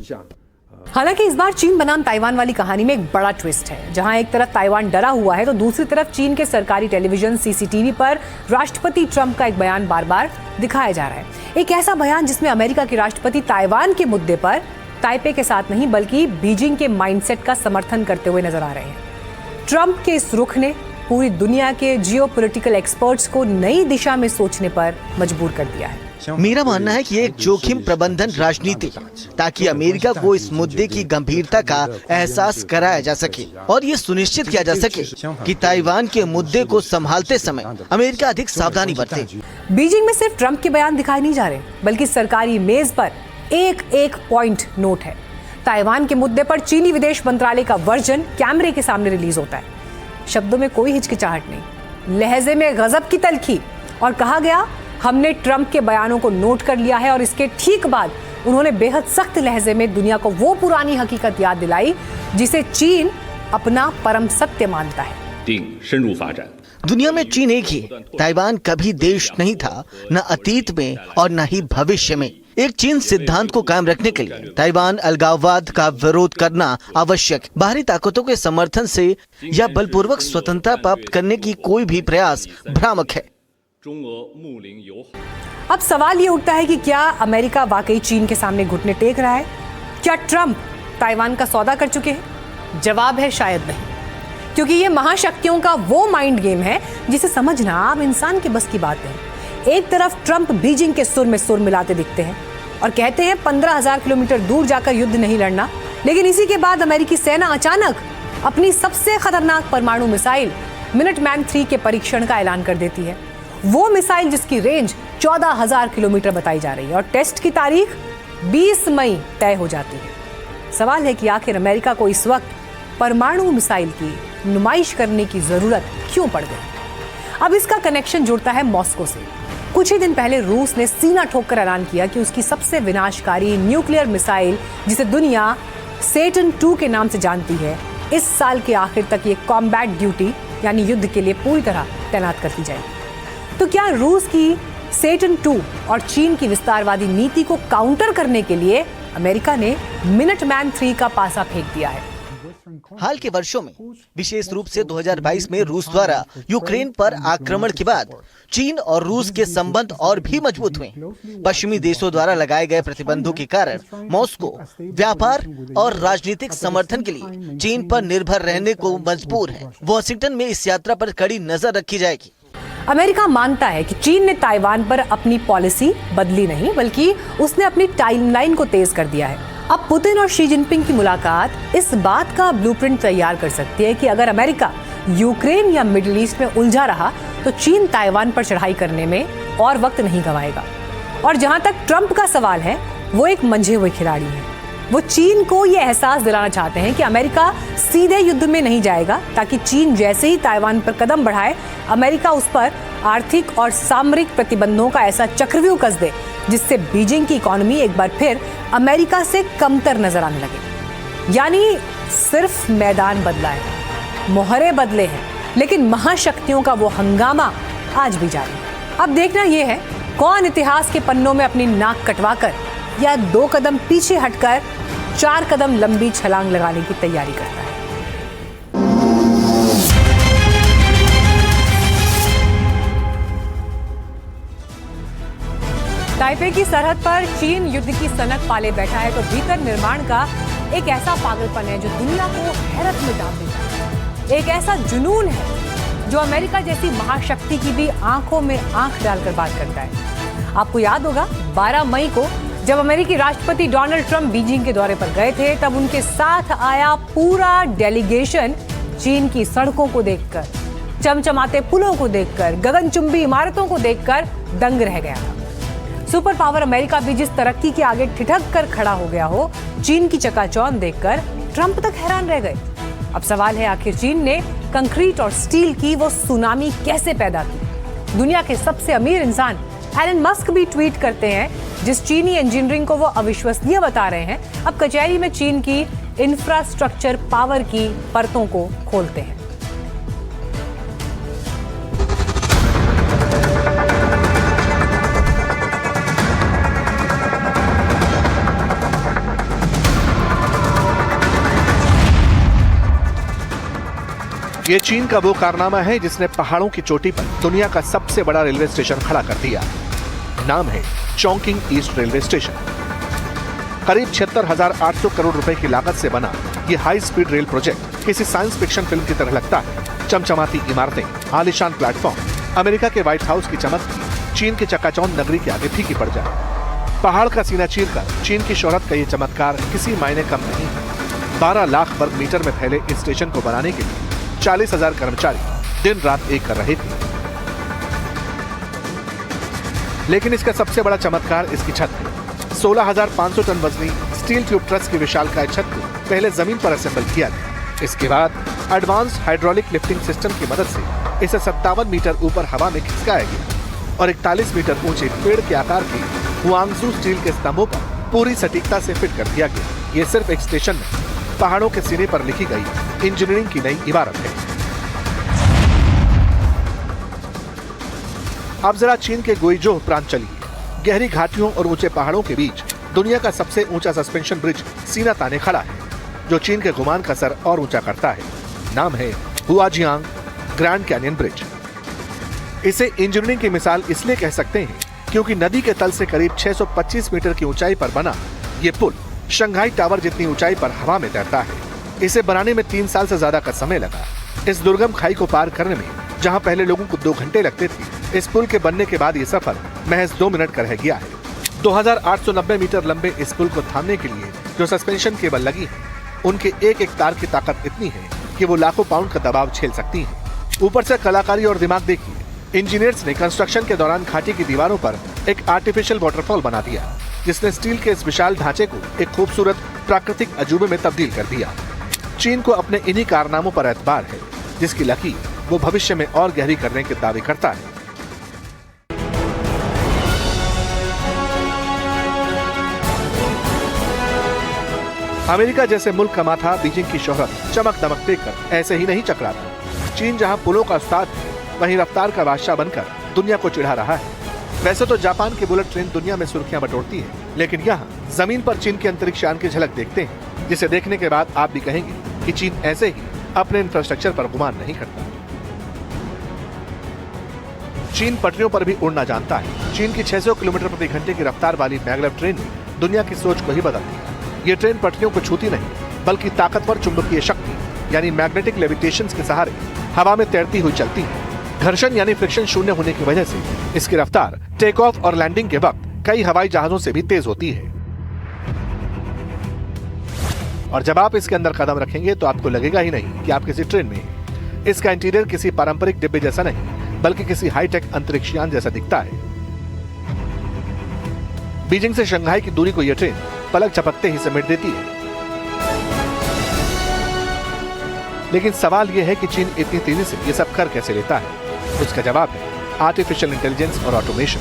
हालांकि इस बार चीन बनाम ताइवान वाली कहानी में एक बड़ा ट्विस्ट है। जहां एक तरफ ताइवान डरा हुआ है तो दूसरी तरफ चीन के सरकारी टेलीविजन सीसीटीवी पर राष्ट्रपति ट्रंप का एक बयान बार बार दिखाया जा रहा है। एक ऐसा बयान जिसमें अमेरिका के राष्ट्रपति ताइवान के मुद्दे पर ताइपे के साथ नहीं बल्कि बीजिंग के माइंडसेट का समर्थन करते हुए नजर आ रहे हैं। ट्रंप के इस रुख ने पूरी दुनिया के जियोपॉलिटिकल एक्सपर्ट्स को नई दिशा में सोचने पर मजबूर कर दिया है। मेरा मानना है कि एक जोखिम प्रबंधन राजनीति ताकि अमेरिका को इस मुद्दे की गंभीरता का एहसास कराया जा सके और ये सुनिश्चित किया जा सके कि ताइवान के मुद्दे को संभालते समय अमेरिका अधिक सावधानी बरते। बीजिंग में सिर्फ ट्रंप के बयान दिखाई नहीं जा रहे, बल्कि सरकारी मेज पर एक एक पॉइंट नोट है। ताइवान के मुद्दे पर चीनी विदेश मंत्रालय का वर्जन कैमरे के सामने रिलीज होता है। शब्दों में कोई हिचकिचाहट नहीं, लहजे में गजब की तलखी, और कहा गया हमने ट्रंप के बयानों को नोट कर लिया है। और इसके ठीक बाद उन्होंने बेहद सख्त लहजे में दुनिया को वो पुरानी हकीकत याद दिलाई जिसे चीन अपना परम सत्य मानता है। दुनिया में चीन एक ही है। ताइवान कभी देश नहीं था, न अतीत में और न ही भविष्य में। एक चीन सिद्धांत को कायम रखने के लिए ताइवान अलगाववाद का विरोध करना आवश्यक। बाहरी ताकतों के समर्थन से या बलपूर्वक स्वतंत्रता प्राप्त करने की कोई भी प्रयास भ्रामक है। अब सवाल ये उठता है कि क्या अमेरिका वाकई चीन के सामने घुटने टेक रहा है? क्या ट्रंप ताइवान का सौदा कर चुके हैं? जवाब है शायद नहीं, क्योंकि ये महाशक्तियों का वो माइंड गेम है जिसे समझना आम इंसान के बस की बात है। एक तरफ ट्रंप बीजिंग के सुर में सुर मिलाते दिखते हैं और कहते हैं 15,000 किलोमीटर दूर जाकर युद्ध नहीं लड़ना, लेकिन इसी के बाद अमेरिकी सेना अचानक अपनी सबसे खतरनाक परमाणु मिसाइल मिनटमैन 3 के परीक्षण का ऐलान कर देती है। वो मिसाइल जिसकी रेंज 14,000 किलोमीटर बताई जा रही है और टेस्ट की तारीख 20 मई तय हो जाती है। सवाल है कि आखिर अमेरिका को इस वक्त परमाणु मिसाइल की नुमाइश करने की जरूरत क्यों पड़ गई? अब इसका कनेक्शन जुड़ता है मॉस्को से। कुछ ही दिन पहले रूस ने सीना ठोककर ऐलान किया कि उसकी सबसे विनाशकारी न्यूक्लियर मिसाइल, जिसे दुनिया सेटन 2 के नाम से जानती है, इस साल के आखिर तक ये कॉम्बैट ड्यूटी यानी युद्ध के लिए पूरी तरह तैनात कर दी जाएगी। तो क्या रूस की सेटन 2 और चीन की विस्तारवादी नीति को काउंटर करने के लिए अमेरिका ने मिनटमैन 3 का पासा फेंक दिया है? हाल के वर्षों में, विशेष रूप से 2022 में रूस द्वारा यूक्रेन पर आक्रमण के बाद चीन और रूस के संबंध और भी मजबूत हुए। पश्चिमी देशों द्वारा लगाए गए प्रतिबंधों के कारण मॉस्को व्यापार और राजनीतिक समर्थन के लिए चीन पर निर्भर रहने को मजबूर है। वॉशिंगटन में इस यात्रा पर कड़ी नजर रखी जाएगी। अमेरिका मानता है कि चीन ने ताइवान पर अपनी पॉलिसी बदली नहीं, बल्कि उसने अपनी टाइमलाइन को तेज कर दिया है। अब पुतिन और शी जिनपिंग की मुलाकात इस बात का ब्लूप्रिंट तैयार कर सकती है कि अगर अमेरिका यूक्रेन या मिडिल ईस्ट में उलझा रहा तो चीन ताइवान पर चढ़ाई करने में और वक्त नहीं गंवाएगा। और जहां तक ट्रंप का सवाल है, वो एक मंझे हुए खिलाड़ी है। वो चीन को ये एहसास दिलाना चाहते हैं कि अमेरिका सीधे युद्ध में नहीं जाएगा, ताकि चीन जैसे ही ताइवान पर कदम बढ़ाए अमेरिका उस पर आर्थिक और सामरिक प्रतिबंधों का ऐसा चक्रव्यूह कस दे जिससे बीजिंग की इकोनॉमी एक बार फिर अमेरिका से कमतर नजर आने लगे। यानी सिर्फ मैदान बदला है, मोहरे बदले हैं, लेकिन महाशक्तियों का वो हंगामा आज भी जारी है। अब देखना यह है कौन इतिहास के पन्नों में अपनी नाक कटवाकर या 2 कदम पीछे हटकर 4 कदम लंबी छलांग लगाने की तैयारी करता है। ताइपे की सरहद पर चीन युद्ध की सनक पाले बैठा है तो भीतर निर्माण का एक ऐसा पागलपन है जो दुनिया को हैरत में डाल देता है। एक ऐसा जुनून है जो अमेरिका जैसी महाशक्ति की भी आंखों में आंख डालकर बात करता है। आपको याद होगा 12 मई को जब अमेरिकी राष्ट्रपति डोनाल्ड ट्रंप बीजिंग के दौरे पर गए थे तब उनके साथ आया पूरा डेलीगेशन चीन की सड़कों को देखकर, चमचमाते पुलों को देखकर, गगनचुंबी इमारतों को देखकर दंग रह गया था। सुपर पावर अमेरिका भी जिस तरक्की के आगे ठिठक कर खड़ा हो गया हो, चीन की चकाचौंध देखकर ट्रंप तक हैरान रह गए। अब सवाल है आखिर चीन ने कंक्रीट और स्टील की वो सुनामी कैसे पैदा की? दुनिया के सबसे अमीर इंसान एलन मस्क भी ट्वीट करते हैं जिस चीनी इंजीनियरिंग को वो अविश्वसनीय बता रहे हैं अब कचहरी में चीन की इंफ्रास्ट्रक्चर पावर की परतों को खोलते हैं। ये चीन का वो कारनामा है जिसने पहाड़ों की चोटी पर दुनिया का सबसे बड़ा रेलवे स्टेशन खड़ा कर दिया। नाम है चोंगकिंग ईस्ट रेलवे स्टेशन। करीब 76,800 करोड़ रुपए की लागत से बना ये हाई स्पीड रेल प्रोजेक्ट किसी साइंस फिक्शन फिल्म की तरह लगता है। चमचमाती इमारतें, आलीशान प्लेटफॉर्म, अमेरिका के व्हाइट हाउस की चमक चीन के चकाचौंध नगरी के आगे फीकी पड़ जाए। पहाड़ का सीना चीरकर चीन की शोहरत का ये चमत्कार किसी मायने कम नहीं है। 12 लाख वर्ग मीटर में फैले इस स्टेशन को बनाने के लिए 40,000 कर्मचारी दिन रात एक कर रहे थे। लेकिन इसका सबसे बड़ा चमत्कार इसकी छत है। 16,500 टन वजनी स्टील ट्यूब ट्रस की विशालकाय छत को पहले जमीन पर असेंबल किया गया। इसके बाद एडवांस्ड हाइड्रोलिक लिफ्टिंग सिस्टम की मदद से इसे 57 मीटर ऊपर हवा में खिसकाया गया और 41 मीटर ऊंचे पेड़ के आकार के हुआंगजू स्टील के स्तंभों पर पूरी सटीकता से फिट कर दिया गया। ये सिर्फ एक स्टेशन नहीं, पहाड़ों के सीने पर लिखी गई इंजीनियरिंग की नई इबारत है। अब जरा चीन के गुइजोउ प्रांत चलिए। गहरी घाटियों और ऊंचे पहाड़ों के बीच दुनिया का सबसे ऊंचा सस्पेंशन ब्रिज सीना ताने खड़ा है जो चीन के गुमान का सर और ऊंचा करता है। नाम है हुआजियांग ग्रैंड कैनियन ब्रिज। इसे इंजीनियरिंग की मिसाल इसलिए कह सकते हैं क्योंकि नदी के तल से करीब 625 मीटर की ऊंचाई पर बना ये पुल शंघाई टावर जितनी ऊंचाई पर हवा में तैरता है। इसे बनाने में 3 साल से ज्यादा का समय लगा। इस दुर्गम खाई को पार करने में जहां पहले लोगों को 2 घंटे लगते थे, इस पुल के बनने के बाद ये सफर महज 2 मिनट का रह गया है। 2890 मीटर लंबे इस पुल को थामने के लिए जो सस्पेंशन केबल लगी है, उनके एक एक तार की ताकत इतनी है कि वो लाखों पाउंड का दबाव झेल सकती है। ऊपर से कलाकारी और दिमाग देखिए। इंजीनियर्स ने कंस्ट्रक्शन के दौरान घाटी की दीवारों पर एक आर्टिफिशियल वाटरफॉल बना दिया जिसने स्टील के इस विशाल ढांचे को एक खूबसूरत प्राकृतिक अजूबे में तब्दील कर दिया। चीन को अपने इन्हीं कारनामों पर एतबार है जिसकी लकीर वो भविष्य में और गहरी करने के दावे करता है। अमेरिका जैसे मुल्क का माथा बीजिंग की शोहरत चमक दमक देखकर ऐसे ही नहीं चकराता। चीन जहां पुलों का उस्ताद है, वहीं रफ्तार का बादशाह बनकर दुनिया को चिढ़ा रहा है। वैसे तो जापान की बुलेट ट्रेन दुनिया में सुर्खियां बटोरती है, लेकिन यहाँ जमीन पर चीन के अंतरिक्ष यान की झलक देखते हैं, जिसे देखने के बाद आप भी कहेंगे कि चीन ऐसे ही अपने इंफ्रास्ट्रक्चर पर गुमान नहीं करता। चीन पटरियों पर भी उड़ना जानता है। चीन की 600 किलोमीटर प्रति घंटे की रफ्तार वाली मैग्लेव ट्रेन ने दुनिया की सोच को ही बदल दिया। ये ट्रेन पटरियों को छूती नहीं, बल्कि ताकतवर चुंबकीय शक्ति यानी मैग्नेटिक लेविटेशन के सहारे हवा में तैरती हुई चलती है। घर्षण यानी फ्रिक्शन शून्य होने की वजह से इसकी रफ्तार टेक ऑफ और लैंडिंग के वक्त कई हवाई जहाजों से भी तेज होती है। और जब आप इसके अंदर कदम रखेंगे तो आपको लगेगा ही नहीं कि आप किसी ट्रेन में हैं। इसका इंटीरियर किसी पारंपरिक डिब्बे जैसा नहीं, बल्कि किसी हाईटेक अंतरिक्ष यान जैसा दिखता है। बीजिंग से शंघाई की दूरी को यह ट्रेन पलक झपकते ही समेट देती है। लेकिन सवाल यह है कि चीन इतनी तेजी से ये सब कर कैसे लेता है? उसका जवाब है आर्टिफिशियल इंटेलिजेंस और ऑटोमेशन।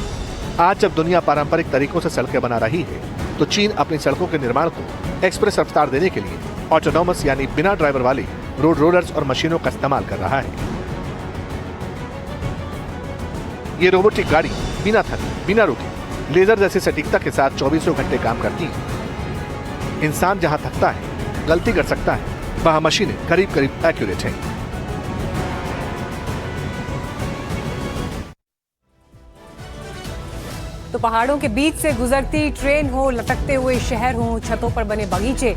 आज जब दुनिया पारंपरिक तरीकों से सड़कें बना रही है, तो चीन अपनी सड़कों के निर्माण को एक्सप्रेस रफ्तार देने के लिए ऑटोनोमस यानी बिना ड्राइवर वाली रोड रोलर्स और मशीनों का इस्तेमाल कर रहा है। ये रोबोटिक गाड़ी बिना थके, बिना रुके, लेजर जैसी सटीकता के साथ 24 घंटे काम करती है। इंसान जहां थकता है, गलती कर सकता है, वहां मशीनें करीब करीब एक्यूरेट हैं। तो पहाड़ों के बीच से गुजरती ट्रेन हो, लटकते हुए शहर हो, छतों पर बने बगीचे,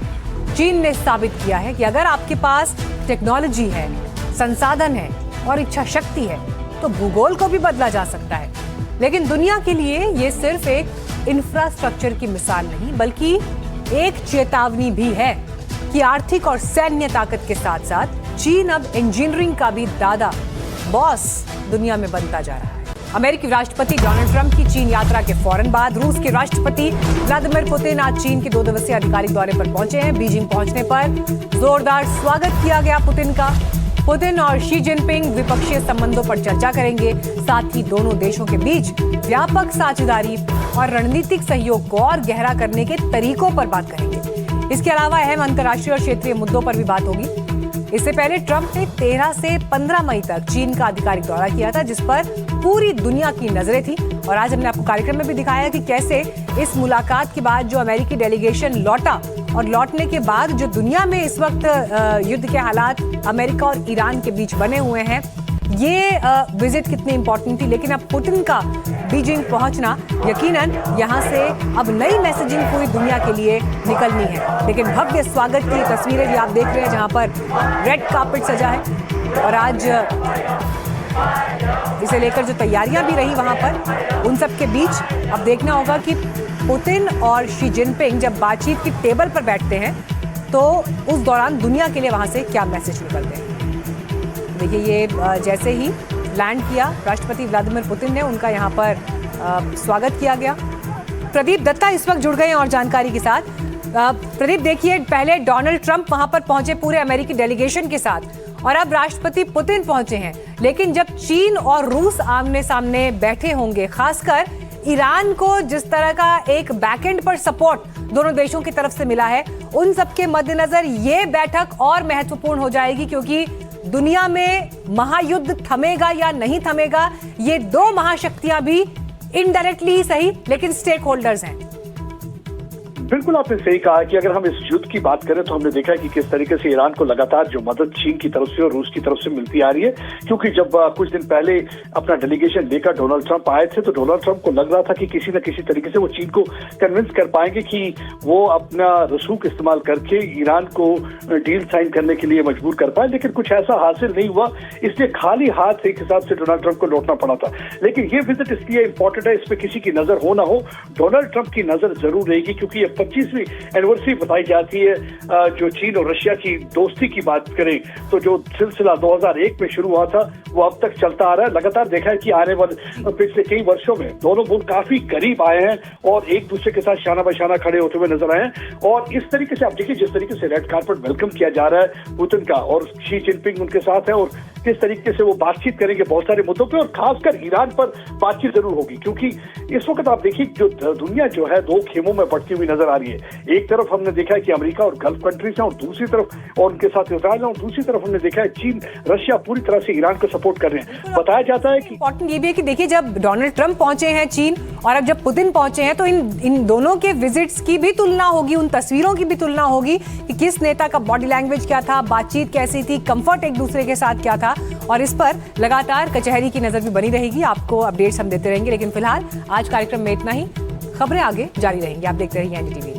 चीन ने साबित किया है कि अगर आपके पास टेक्नोलॉजी है, संसाधन है और इच्छा शक्ति है तो भूगोल को भी बदला जा सकता है। लेकिन दुनिया के लिए ये सिर्फ एक इंफ्रास्ट्रक्चर की मिसाल नहीं बल्कि एक चेतावनी भी है कि आर्थिक और सैन्य ताकत के साथ साथ चीन अब इंजीनियरिंग का भी दादा, बॉस दुनिया में बनता जा रहा है। अमेरिकी राष्ट्रपति डोनाल्ड ट्रंप की चीन यात्रा के फौरन बाद रूस के राष्ट्रपति व्लादिमीर पुतिन आज चीन के 2 दिवसीय आधिकारिक दौरे पर पहुंचे हैं। बीजिंग पहुंचने पर जोरदार स्वागत किया गया पुतिन का। पुतिन और शी जिनपिंग द्विपक्षीय संबंधों पर चर्चा करेंगे, साथ ही दोनों देशों के बीच व्यापक साझेदारी और रणनीतिक सहयोग को और गहरा करने के तरीकों पर बात करेंगे। इसके अलावा अहम अंतर्राष्ट्रीय और क्षेत्रीय मुद्दों पर भी बात होगी। इससे पहले ट्रंप ने 13 से 15 मई तक चीन का आधिकारिक दौरा किया था, जिस पर पूरी दुनिया की नजरें थी। और आज हमने आपको कार्यक्रम में भी दिखाया कि कैसे इस मुलाकात के बाद जो अमेरिकी डेलीगेशन लौटा और लौटने के बाद जो दुनिया में इस वक्त युद्ध के हालात अमेरिका और ईरान के बीच बने हुए हैं, ये विजिट कितनी इंपॉर्टेंट थी। लेकिन अब पुतिन का बीजिंग पहुंचना यकीनन यहाँ से अब नई मैसेजिंग पूरी दुनिया के लिए निकलनी है। लेकिन भव्य स्वागत की तस्वीरें भी आप देख रहे हैं जहाँ पर रेड कार्पेट सजा है और आज इसे लेकर जो तैयारियां भी रही वहां पर, उन सब के बीच अब देखना होगा कि पुतिन और शी जिनपिंग जब बातचीत की टेबल पर बैठते हैं तो उस दौरान दुनिया के लिए वहां से क्या मैसेज निकलते हैं। देखिए, ये जैसे ही लैंड किया राष्ट्रपति व्लादिमीर पुतिन ने, उनका यहाँ पर स्वागत किया गया। प्रदीप दत्ता इस वक्त जुड़ गए हैं और जानकारी के साथ। प्रदीप, देखिए, पहले डोनाल्ड ट्रंप वहां पर पहुंचे पूरे अमेरिकी डेलीगेशन के साथ और अब राष्ट्रपति पुतिन पहुंचे हैं। लेकिन जब चीन और रूस आमने सामने बैठे होंगे, खासकर ईरान को जिस तरह का एक बैकएंड पर सपोर्ट दोनों देशों की तरफ से मिला है, उन सबके मद्देनजर ये बैठक और महत्वपूर्ण हो जाएगी, क्योंकि दुनिया में महायुद्ध थमेगा या नहीं थमेगा, ये दो महाशक्तियां भी इनडायरेक्टली ही सही लेकिन स्टेक होल्डर्स हैं। बिल्कुल आपने सही कहा कि अगर हम इस युद्ध की बात करें तो हमने देखा है कि किस तरीके से ईरान को लगातार जो मदद चीन की तरफ से और रूस की तरफ से मिलती आ रही है। क्योंकि जब कुछ दिन पहले अपना डेलीगेशन लेकर डोनाल्ड ट्रंप आए थे तो डोनाल्ड ट्रंप को लग रहा था कि किसी न किसी तरीके से वो चीन को कन्विंस कर पाएंगे कि वो अपना रसूख इस्तेमाल करके ईरान को डील साइन करने के लिए मजबूर कर पाए। लेकिन कुछ ऐसा हासिल नहीं हुआ, इसलिए खाली हाथ एक हिसाब से डोनाल्ड ट्रंप को लौटना पड़ा था। लेकिन ये विजिट इसलिए इंपॉर्टेंट है, इस पर किसी की नजर हो ना हो, डोनाल्ड ट्रंप की नजर जरूर रहेगी, क्योंकि ये 25वीं एनिवर्सरी बताई जाती है जो चीन और रशिया की दोस्ती की बात करें तो जो सिलसिला 2001 में शुरू हुआ था वो अब तक चलता आ रहा है। लगातार देखा है कि आने वाले पिछले कई वर्षों में दोनों मुल्क काफी करीब आए हैं और एक दूसरे के साथ शाना बशाना खड़े होते हुए नजर आए हैं। और इस तरीके से आप देखिए, जिस तरीके से रेड कार्पेट वेलकम किया जा रहा है पुतिन का और शी जिनपिंग उनके साथ है और किस तरीके से वो बातचीत करेंगे बहुत सारे मुद्दों पे, और खासकर ईरान पर बातचीत जरूर होगी। क्योंकि इस वक्त आप देखिए जो दुनिया जो है दो खेमों में बढ़ती हुई नजर आ रही है। एक तरफ हमने देखा है कि अमेरिका और गल्फ कंट्रीज हैं और दूसरी तरफ और उनके साथ इजराइल है, और दूसरी तरफ हमने देखा है चीन रशिया पूरी तरह से ईरान को सपोर्ट कर रहे हैं। बताया जाता है कि इंपॉर्टेंट ये भी है कि देखिए, जब डोनाल्ड ट्रंप पहुंचे हैं चीन और अब जब पुतिन पहुंचे हैं तो इन दोनों के विजिट्स की भी तुलना होगी, उन तस्वीरों की भी तुलना होगी कि किस नेता का बॉडी लैंग्वेज क्या था, बातचीत कैसी थी, कंफर्ट एक दूसरे के साथ क्या था। और इस पर लगातार कचहरी की नजर भी बनी रहेगी, आपको अपडेट्स हम देते रहेंगे। लेकिन फिलहाल आज कार्यक्रम में इतना ही, खबरें आगे जारी रहेंगी। आप देखते रहिए एनडीटीवी।